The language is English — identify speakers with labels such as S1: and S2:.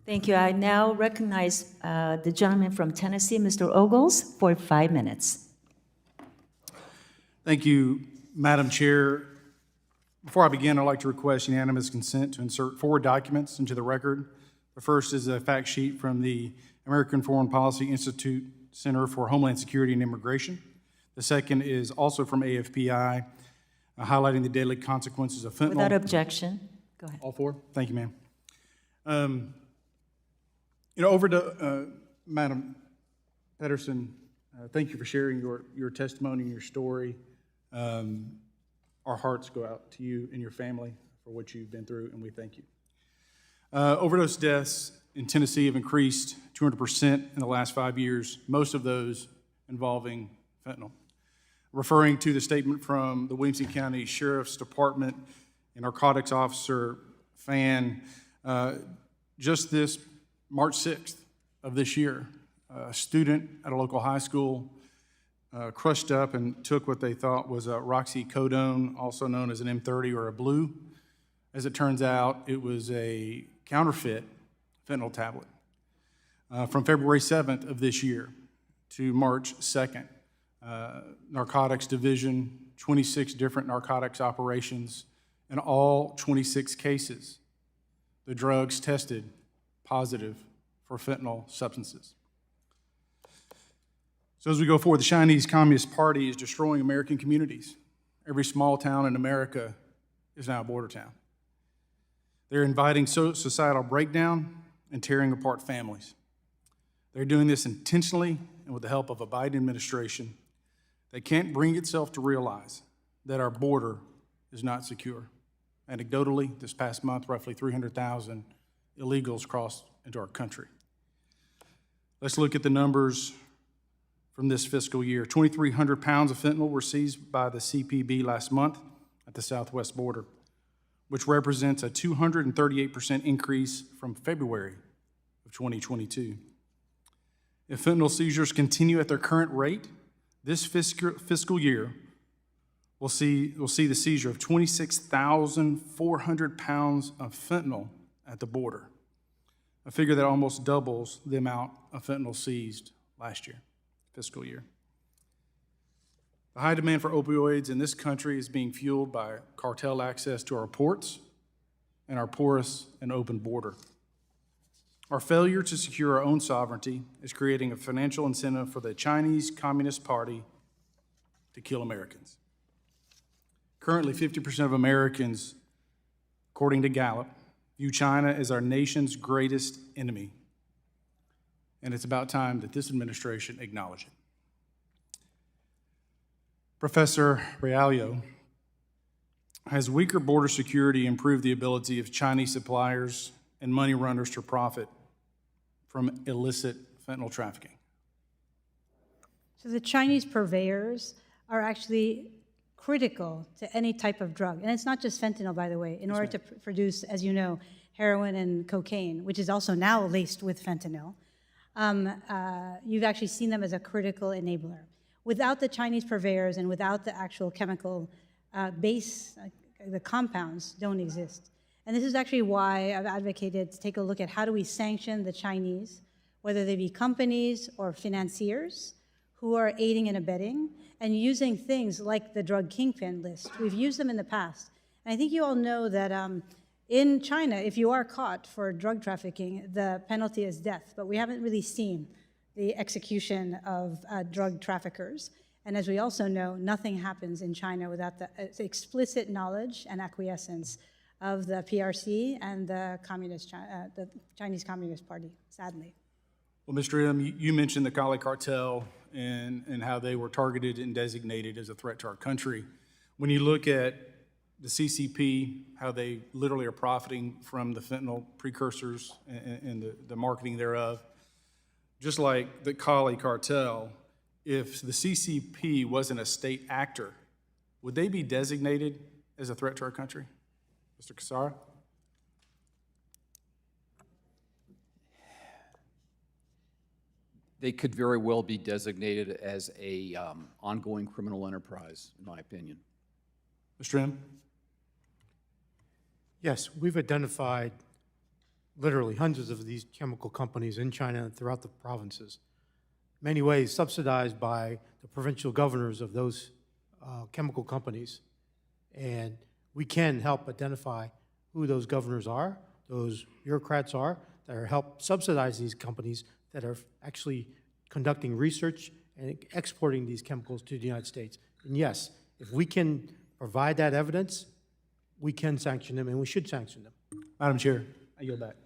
S1: Thank you. I now recognize the gentleman from Tennessee, Mr. Ogles, for 5 minutes.
S2: Thank you, Madam Chair. Before I begin, I'd like to request unanimous consent to insert 4 documents into the record. The first is a fact sheet from the American Foreign Policy Institute Center for Homeland Security and Immigration. The second is also from AFPI, highlighting the deadly consequences of fentanyl.
S1: Without objection. Go ahead.
S2: All 4? Thank you, ma'am. Over to Madam Pedersen. Thank you for sharing your testimony and your story. Our hearts go out to you and your family for what you've been through, and we thank you. Overdose deaths in Tennessee have increased 200% in the last 5 years, most of those involving fentanyl. Referring to the statement from the Williamson County Sheriff's Department and Narcotics Officer Fan, just this March 6th of this year, a student at a local high school crushed up and took what they thought was a roxycodone, also known as an M30 or a blue. As it turns out, it was a counterfeit fentanyl tablet. From February 7th of this year to March 2nd, Narcotics Division, 26 different narcotics operations, in all 26 cases, the drugs tested positive for fentanyl substances. So as we go forward, the Chinese Communist Party is destroying American communities. Every small town in America is now a border town. They're inviting societal breakdown and tearing apart families. They're doing this intentionally and with the help of a Biden administration that can't bring itself to realize that our border is not secure. Anecdotally, this past month, roughly 300,000 illegals crossed into our country. Let's look at the numbers from this fiscal year. 2,300 pounds of fentanyl were seized by the CCP last month at the southwest border, which represents a 238% increase from February of 2022. If fentanyl seizures continue at their current rate, this fiscal year we'll see the seizure of 26,400 pounds of fentanyl at the border, a figure that almost doubles the amount of fentanyl seized last year, fiscal year. The high demand for opioids in this country is being fueled by cartel access to our ports and our porous and open border. Our failure to secure our own sovereignty is creating a financial incentive for the Chinese Communist Party to kill Americans. Currently, 50% of Americans, according to Gallup, view China as our nation's greatest enemy. And it's about time that this administration acknowledge it. Professor Realio, has weaker border security improved the ability of Chinese suppliers and money runners to profit from illicit fentanyl trafficking?
S3: So the Chinese purveyors are actually critical to any type of drug. And it's not just fentanyl, by the way, in order to produce, as you know, heroin and cocaine, which is also now laced with fentanyl. You've actually seen them as a critical enabler. Without the Chinese purveyors and without the actual chemical base, the compounds don't exist. And this is actually why I've advocated to take a look at how do we sanction the Chinese, whether they be companies or financiers who are aiding and abetting and using things like the drug kingpin list. We've used them in the past. And I think you all know that in China, if you are caught for drug trafficking, the penalty is death. But we haven't really seen the execution of drug traffickers. And as we also know, nothing happens in China without the explicit knowledge and acquiescence of the PRC and the Chinese Communist Party, sadly.
S2: Well, Mr. M., you mentioned the Cali cartel and how they were targeted and designated as a threat to our country. When you look at the CCP, how they literally are profiting from the fentanyl precursors and the marketing thereof, just like the Cali cartel, if the CCP wasn't a state actor, would they be designated as a threat to our country? Mr. Cassara?
S4: They could very well be designated as a ongoing criminal enterprise, in my opinion.
S2: Mr. M?
S5: Yes, we've identified literally hundreds of these chemical companies in China and throughout the provinces, many ways subsidized by the provincial governors of those chemical companies. And we can help identify who those governors are, those bureaucrats are, that are help subsidize these companies that are actually conducting research and exporting these chemicals to the United States. And yes, if we can provide that evidence, we can sanction them and we should sanction them.
S2: Madam Chair, I yield back.